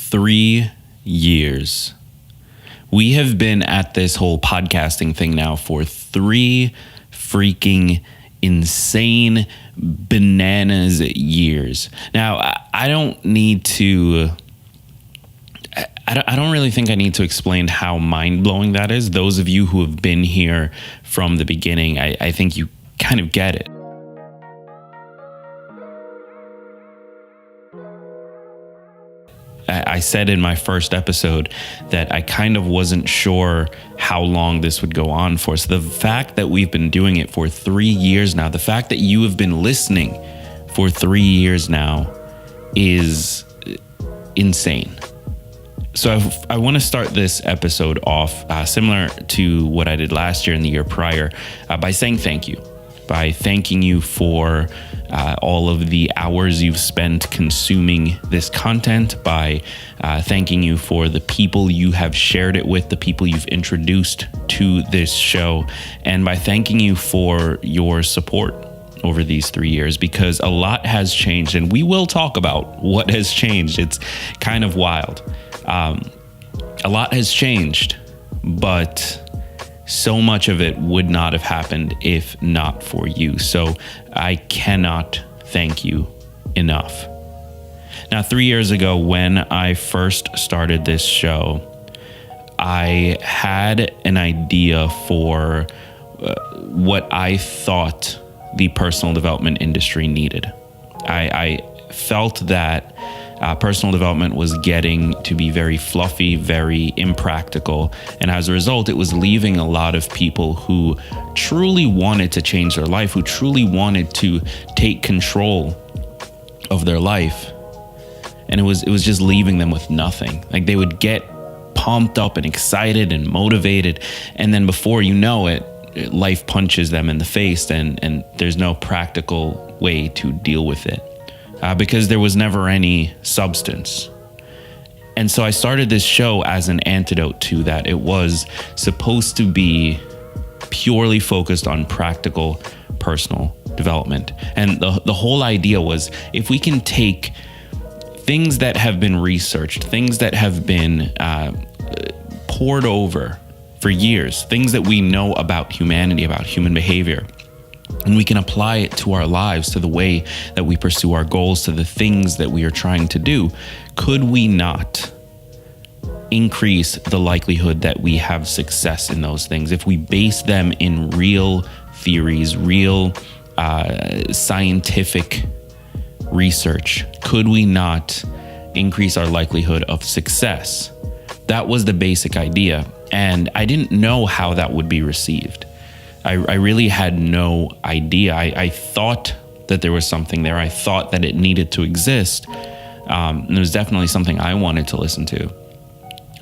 3 years. We have been at this whole podcasting thing now for 3 freaking insane bananas years. Now, I don't need to... I don't really think I need to explain how mind-blowing that is. Those of you who have been here from the beginning, I think you kind of get it. I said in my first episode that I kind of wasn't sure how long this would go on for. So the fact that we've been doing it for 3 years now, the fact that you have been listening for 3 years now is insane. So I want to start this episode off similar to what I did last year and the year prior by saying thank you. By thanking you for all of the hours you've spent consuming this content, by thanking you for the people you have shared it with, the people you've introduced to this show, and by thanking you for your support over these 3 years, because a lot has changed, and we will talk about what has changed. It's kind of wild. A lot has changed, but so much of it would not have happened if not for you. So I cannot thank you enough. Now, 3 years ago, when I first started this show, I had an idea for what I thought the personal development industry needed. I felt that personal development was getting to be very fluffy, very impractical. And as a result, it was leaving a lot of people who truly wanted to change their life, who truly wanted to take control of their life. And it was just leaving them with nothing. Like, they would get pumped up and excited and motivated. And then before you know it, life punches them in the face, and there's no practical way to deal with it. Because there was never any substance. And so I started this show as an antidote to that. It was supposed to be purely focused on practical personal development. And the whole idea was, if we can take things that have been researched, things that have been poured over for years, things that we know about humanity, about human behavior, and we can apply it to our lives, to the way that we pursue our goals, to the things that we are trying to do, could we not increase the likelihood that we have success in those things if we base them in real theories, real scientific research? Could we not increase our likelihood of success? That was the basic idea, and I didn't know how that would be received. I really had no idea. I thought that there was something there. I thought that it needed to exist. And it was definitely something I wanted to listen to.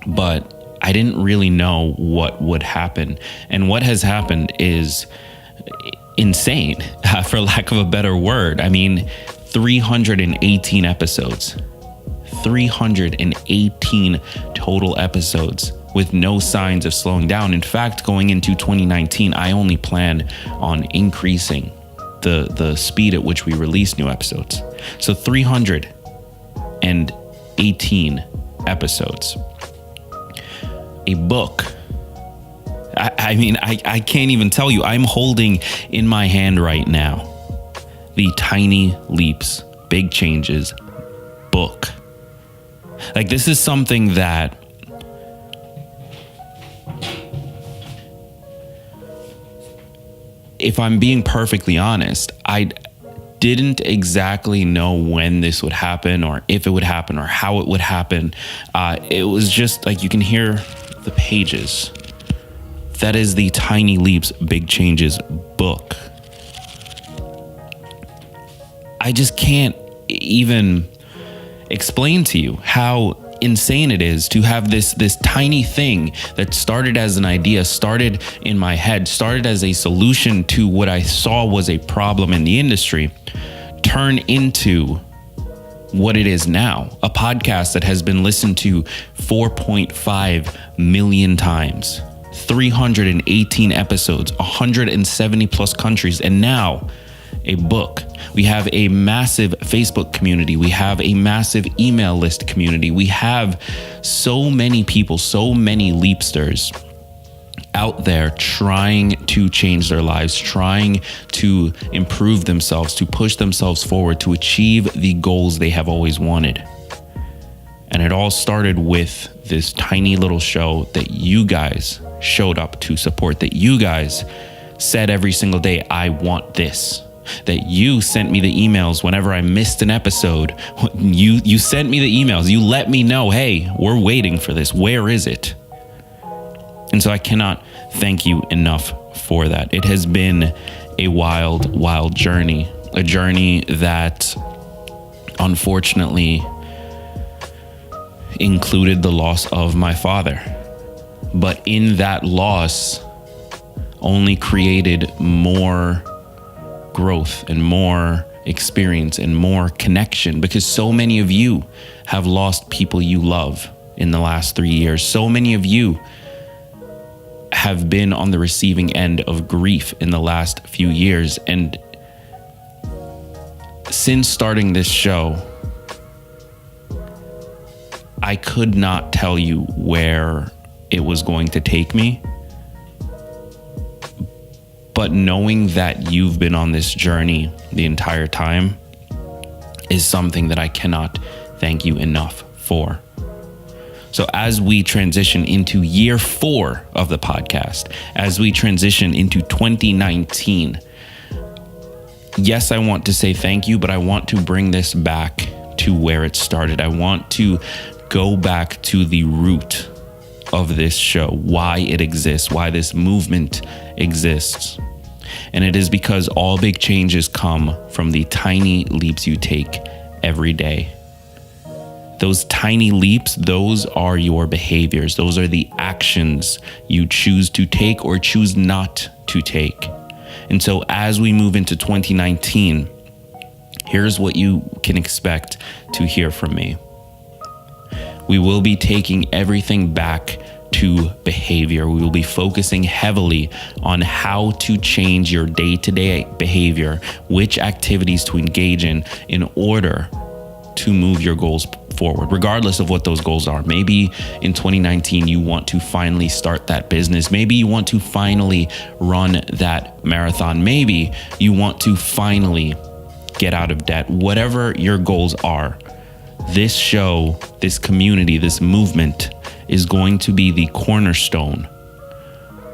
But I didn't really know what would happen. And what has happened is insane, for lack of a better word. I mean, 318 episodes. 318 total episodes, with no signs of slowing down. In fact, going into 2019, I only plan on increasing the speed at which we release new episodes. So 318 episodes. A book. I mean, I can't even tell you. I'm holding in my hand right now the Tiny Leaps, Big Changes book. Like, this is something that if I'm being perfectly honest, I didn't exactly know when this would happen, or if it would happen, or how it would happen. It was just like, you can hear the pages. That is the Tiny Leaps, Big Changes book. I just can't even explain to you how insane it is to have this tiny thing that started as an idea, started in my head, started as a solution to what I saw was a problem in the industry, turn into what it is now, a podcast that has been listened to 4.5 million times, 318 episodes, 170 plus countries, and now a book. We have a massive Facebook community. We have a massive email list community. We have so many people, so many leapsters out there trying to change their lives, trying to improve themselves, to push themselves forward, to achieve the goals they have always wanted. And it all started with this tiny little show that you guys showed up to support, that you guys said every single day, I want this. That you sent me the emails whenever I missed an episode. You sent me the emails. You let me know, hey, we're waiting for this. Where is it? And so I cannot thank you enough for that. It has been a wild, wild journey. A journey that unfortunately included the loss of my father. But in that loss only created more growth and more experience and more connection, because so many of you have lost people you love in the last 3 years. So many of you have been on the receiving end of grief in the last few years. And since starting this show, I could not tell you where it was going to take me. But knowing that you've been on this journey the entire time is something that I cannot thank you enough for. So as we transition into year 4 of the podcast, as we transition into 2019, yes, I want to say thank you, but I want to bring this back to where it started. I want to go back to the root of this show, why it exists, why this movement exists. And it is because all big changes come from the tiny leaps you take every day. Those tiny leaps, those are your behaviors. Those are the actions you choose to take or choose not to take. And so as we move into 2019, here's what you can expect to hear from me. We will be taking everything back to behavior. We will be focusing heavily on how to change your day-to-day behavior, which activities to engage in order to move your goals forward, regardless of what those goals are. Maybe in 2019, you want to finally start that business. Maybe you want to finally run that marathon. Maybe you want to finally get out of debt. Whatever your goals are, this show, this community, this movement is going to be the cornerstone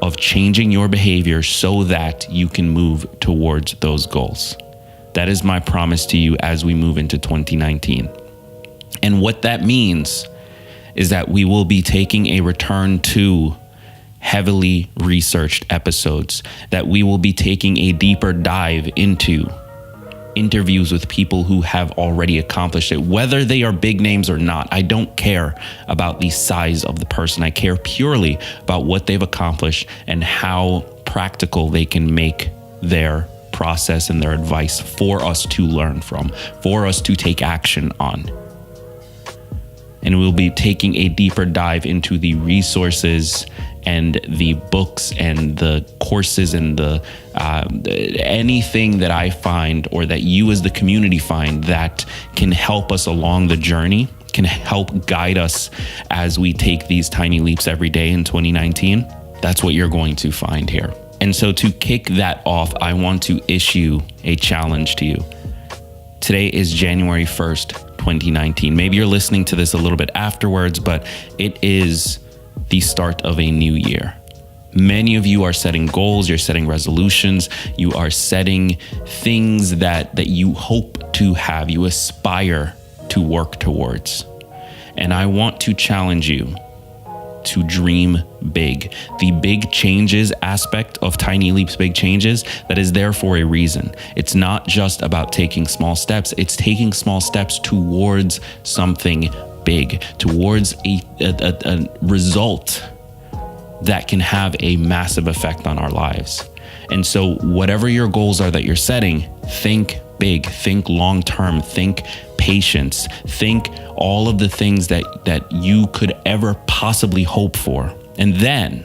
of changing your behavior so that you can move towards those goals. That is my promise to you as we move into 2019. And what that means is that we will be taking a return to heavily researched episodes, that we will be taking a deeper dive into interviews with people who have already accomplished it, whether they are big names or not. I don't care about the size of the person. I care purely about what they've accomplished and how practical they can make their process and their advice for us to learn from, for us to take action on. And we'll be taking a deeper dive into the resources and the books and the courses and the anything that I find or that you as the community find that can help us along the journey, can help guide us as we take these tiny leaps every day in 2019. That's what you're going to find here. And so to kick that off, I want to issue a challenge to you. Today is January 1st, 2019. Maybe you're listening to this a little bit afterwards, but it is the start of a new year. Many of you are setting goals, you're setting resolutions, you are setting things that you hope to have, you aspire to work towards. And I want to challenge you to dream big. The big changes aspect of Tiny Leaps Big Changes, that is there for a reason. It's not just about taking small steps, it's taking small steps towards something big, towards a result that can have a massive effect on our lives. And so whatever your goals are that you're setting, think big, think long-term, think patience, think all of the things that you could ever possibly hope for. And then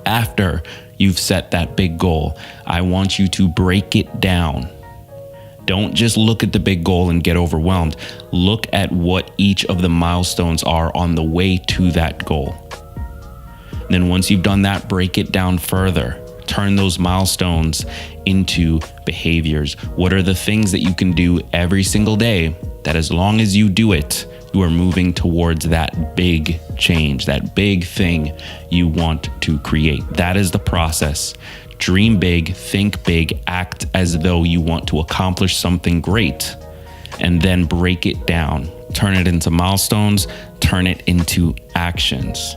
After you've set that big goal, I want you to break it down. Don't just look at the big goal and get overwhelmed. Look at what each of the milestones are on the way to that goal. Then once you've done that, break it down further. Turn those milestones into behaviors. What are the things that you can do every single day that as long as you do it, you are moving towards that big change, that big thing you want to create? That is the process. Dream big, think big, act as though you want to accomplish something great, and then break it down. Turn it into milestones, turn it into actions.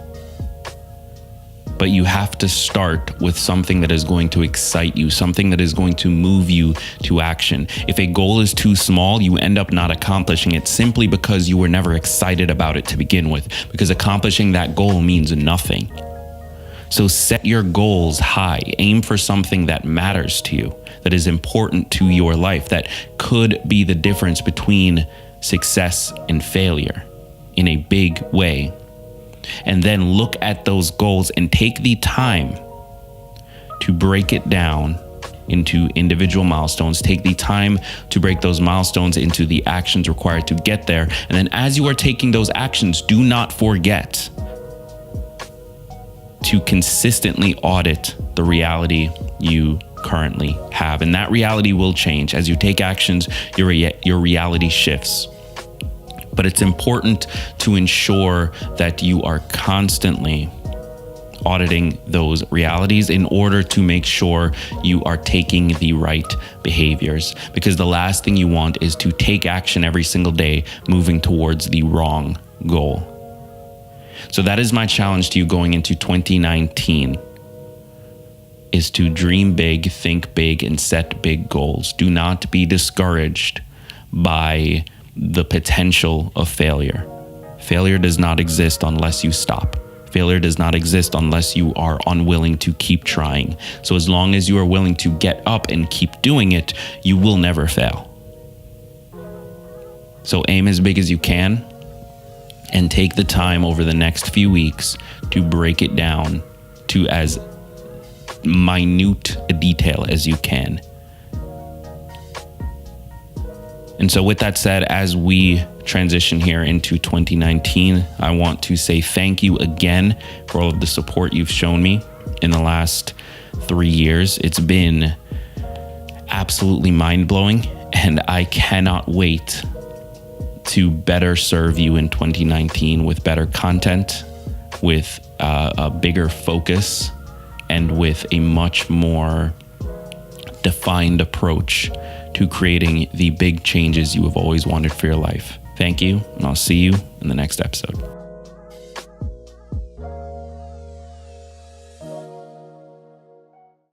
But you have to start with something that is going to excite you, something that is going to move you to action. If a goal is too small, you end up not accomplishing it simply because you were never excited about it to begin with, because accomplishing that goal means nothing. So set your goals high. Aim for something that matters to you, that is important to your life, that could be the difference between success and failure in a big way. And then look at those goals and take the time to break it down into individual milestones. Take the time to break those milestones into the actions required to get there. And then as you are taking those actions, do not forget to consistently audit the reality you currently have. And that reality will change. As you take actions, your reality shifts. But it's important to ensure that you are constantly auditing those realities in order to make sure you are taking the right behaviors. Because the last thing you want is to take action every single day, moving towards the wrong goal. So that is my challenge to you going into 2019, is to dream big, think big, and set big goals. Do not be discouraged by the potential of failure. Failure does not exist unless you stop. Failure does not exist unless you are unwilling to keep trying. So as long as you are willing to get up and keep doing it, you will never fail. So aim as big as you can and take the time over the next few weeks to break it down to as minute a detail as you can. And so with that said, as we transition here into 2019, I want to say thank you again for all of the support you've shown me in the last 3 years. It's been absolutely mind-blowing, and I cannot wait to better serve you in 2019 with better content, with a bigger focus, and with a much more defined approach to creating the big changes you have always wanted for your life. Thank you, and I'll see you in the next episode.